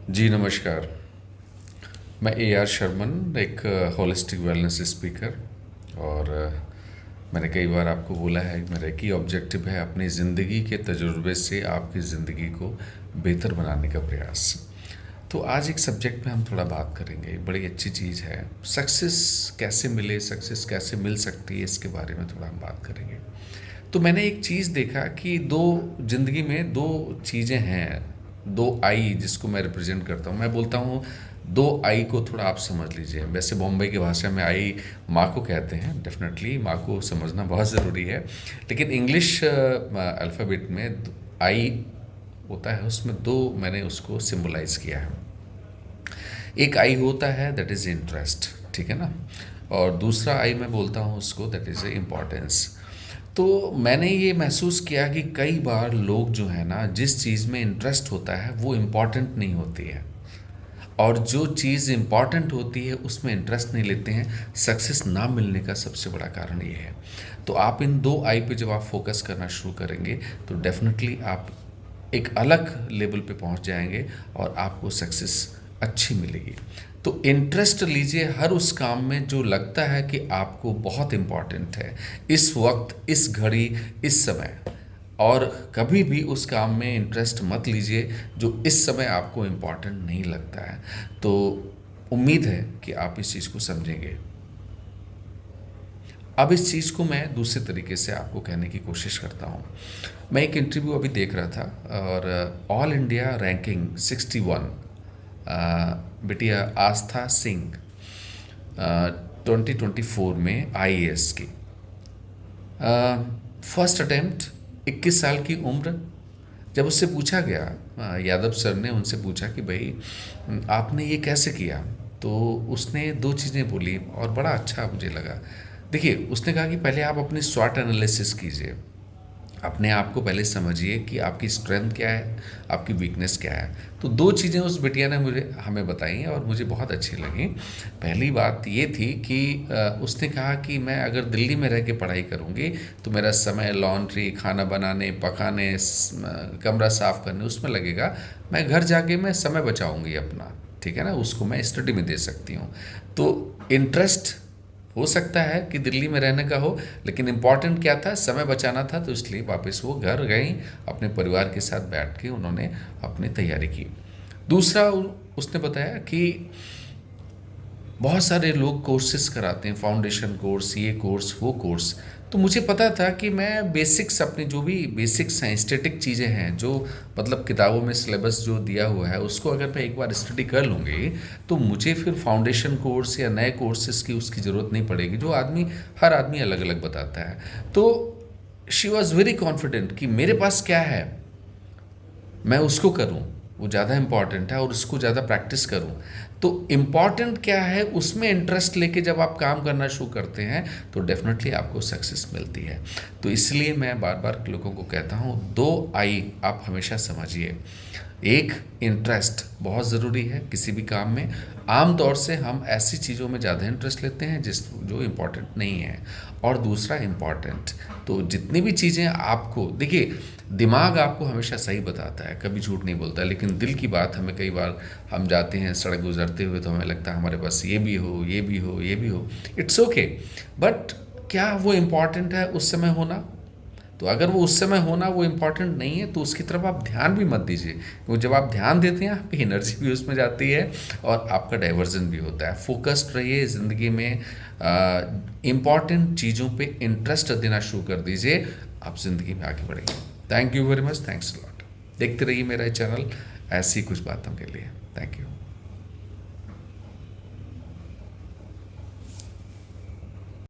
जी नमस्कार। मैं A R Sharman, एक होलिस्टिक वेलनेस स्पीकर। और मैंने कई बार आपको बोला है कि मेरा एक ही ऑब्जेक्टिव है अपनी ज़िंदगी के तजुर्बे से आपकी ज़िंदगी को बेहतर बनाने का प्रयास। तो आज एक सब्जेक्ट पे हम थोड़ा बात करेंगे, बड़ी अच्छी चीज़ है। सक्सेस कैसे मिले, सक्सेस कैसे मिल सकती है, इसके बारे में थोड़ा हम बात करेंगे। तो मैंने एक चीज़ देखा कि दो ज़िंदगी में दो चीज़ें हैं, दो आई जिसको मैं रिप्रेजेंट करता हूँ। मैं बोलता हूँ दो आई को थोड़ा आप समझ लीजिए। वैसे बॉम्बे की भाषा में आई माँ को कहते हैं, डेफिनेटली माँ को समझना बहुत ज़रूरी है। लेकिन इंग्लिश अल्फ़ाबेट में आई होता है, उसमें दो मैंने उसको सिंबलाइज किया है। एक आई होता है दैट इज़ इंटरेस्ट, ठीक है ना। और दूसरा आई मैं बोलता हूँ उसको दैट इज़ इम्पोर्टेंस। तो मैंने ये महसूस किया कि कई बार लोग जो है ना, जिस चीज़ में इंटरेस्ट होता है वो इम्पॉर्टेंट नहीं होती है, और जो चीज़ इम्पॉर्टेंट होती है उसमें इंटरेस्ट नहीं लेते हैं। सक्सेस ना मिलने का सबसे बड़ा कारण ये है। तो आप इन दो आई पे जब आप फोकस करना शुरू करेंगे तो डेफिनेटली आप एक अलग लेवल पे पहुंच जाएंगे और आपको सक्सेस अच्छी मिलेगी। तो इंटरेस्ट लीजिए हर उस काम में जो लगता है कि आपको बहुत इम्पॉर्टेंट है इस वक्त, इस घड़ी, इस समय। और कभी भी उस काम में इंटरेस्ट मत लीजिए जो इस समय आपको इम्पॉर्टेंट नहीं लगता है। तो उम्मीद है कि आप इस चीज़ को समझेंगे। अब इस चीज़ को मैं दूसरे तरीके से आपको कहने की कोशिश करता हूँ। मैं एक इंटरव्यू अभी देख रहा था, और ऑल इंडिया रैंकिंग 61, बिटिया आस्था सिंह, 2024 में आईएएस की फर्स्ट अटेम्प्ट, 21 साल की उम्र। जब उससे पूछा गया, यादव सर ने उनसे पूछा कि भाई आपने ये कैसे किया, तो उसने दो चीज़ें बोली और बड़ा अच्छा मुझे लगा। देखिए, उसने कहा कि पहले आप अपनी स्वॉट एनालिसिस कीजिए, अपने आप को पहले समझिए कि आपकी स्ट्रेंथ क्या है, आपकी वीकनेस क्या है। तो दो चीज़ें उस बिटिया ने मुझे हमें बताई और मुझे बहुत अच्छी लगी। पहली बात ये थी कि उसने कहा कि मैं अगर दिल्ली में रह के पढ़ाई करूँगी तो मेरा समय लॉन्ड्री, खाना बनाने, पकाने, कमरा साफ़ करने उसमें लगेगा। मैं घर जाके मैं समय बचाऊँगी अपना, ठीक है ना, उसको मैं स्टडी में दे सकती हूँ। तो इंटरेस्ट हो सकता है कि दिल्ली में रहने का हो, लेकिन इम्पॉर्टेंट क्या था, समय बचाना था। तो इसलिए वापस वो घर गई, अपने परिवार के साथ बैठ के उन्होंने अपनी तैयारी की। दूसरा उसने बताया कि बहुत सारे लोग कोर्सेज कराते हैं, फाउंडेशन कोर्स, ये कोर्स, वो कोर्स। तो मुझे पता था कि मैं बेसिक्स, अपनी जो भी बेसिक्स हैं, स्टैटिक चीज़ें हैं, जो मतलब किताबों में सिलेबस जो दिया हुआ है उसको अगर मैं एक बार स्टडी कर लूँगी तो मुझे फिर फाउंडेशन कोर्स या नए कोर्सेज की उसकी ज़रूरत नहीं पड़ेगी, जो हर आदमी अलग अलग बताता है। तो शी वॉज़ वेरी कॉन्फिडेंट कि मेरे पास क्या है मैं उसको करूं, वो ज़्यादा इम्पॉर्टेंट है, और उसको ज़्यादा प्रैक्टिस करूं। तो इम्पॉर्टेंट क्या है उसमें इंटरेस्ट लेके जब आप काम करना शुरू करते हैं तो डेफिनेटली आपको सक्सेस मिलती है। तो इसलिए मैं बार बार लोगों को कहता हूँ, दो आई आप हमेशा समझिए। एक, इंटरेस्ट बहुत ज़रूरी है किसी भी काम में। आम तौर से हम ऐसी चीज़ों में ज़्यादा इंटरेस्ट लेते हैं जो इम्पॉर्टेंट नहीं है। और दूसरा, इम्पॉर्टेंट। तो जितनी भी चीज़ें आपको, देखिए, दिमाग आपको हमेशा सही बताता है, कभी झूठ नहीं बोलता, लेकिन दिल की बात हमें कई बार, हम जाते हैं सड़क गुजरते हुए तो हमें लगता है हमारे पास ये भी हो, ये भी हो, ये भी हो। इट्स ओके, बट क्या वो इम्पॉर्टेंट है उस समय होना? तो अगर वो उस समय होना वो इम्पॉर्टेंट नहीं है तो उसकी तरफ आप ध्यान भी मत दीजिए, क्योंकि जब आप ध्यान देते हैं आपकी एनर्जी भी उसमें जाती है और आपका डाइवर्जन भी होता है। फोकस्ड रहिए ज़िंदगी में, इम्पॉर्टेंट चीज़ों पे इंटरेस्ट देना शुरू कर दीजिए, आप ज़िंदगी में आगे बढ़ेंगे। Thank you very much, thanks lot. देखते रहिए मेरा चैनल ऐसी कुछ बातों के लिए। Thank you.